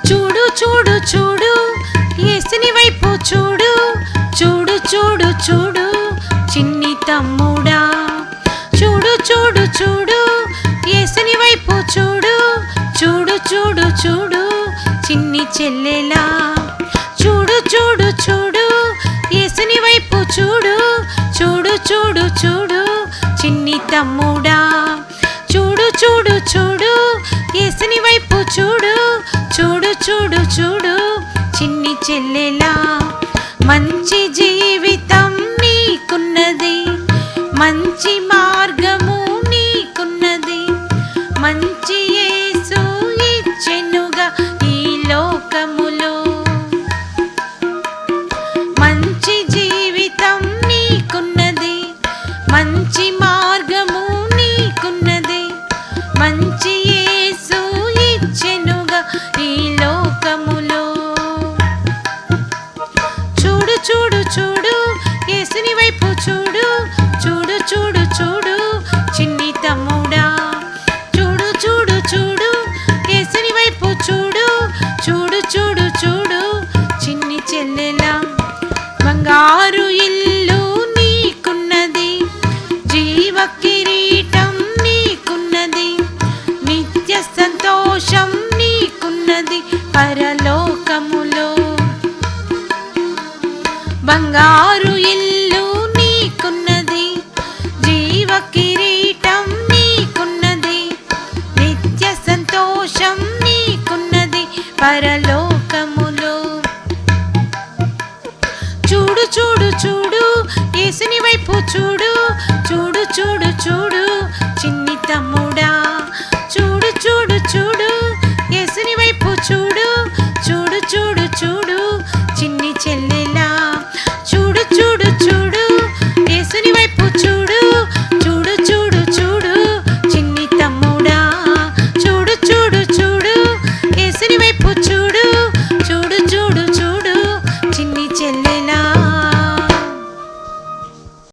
చూడు చూడు చూడు యేసుని వైపు చూడు, చూడు చూడు చూడు చిన్ని తమ్ముడా. చూడు చూడు చూడు యేసుని వైపు చూడు, చూడు చూడు చూడు చిన్ని చెల్లెలా. చూడు చూడు చూడు యేసుని వైపు చూడు, చూడు చూడు చూడు చిన్ని తమ్ముడా. చూడు చూడు చూడు యేసుని వైపు చూడు, చూడు చూడు చూడు చిన్ని చెల్లెలా. మంచి జీవితం నీకున్నది, మంచి మార్గము నీకున్నది, మంచి యేసు ఇచ్చెనుగా ఈ లోకములో. మంచి జీవితం నీకున్నది, మంచి మార్గము నీకున్నది, మంచి యేసు ఇచ్చెనుగా ఈ లోకములో. చూడు చూడు చూడు యేసుని వైపు చూడు, చూడు చూడు చూడు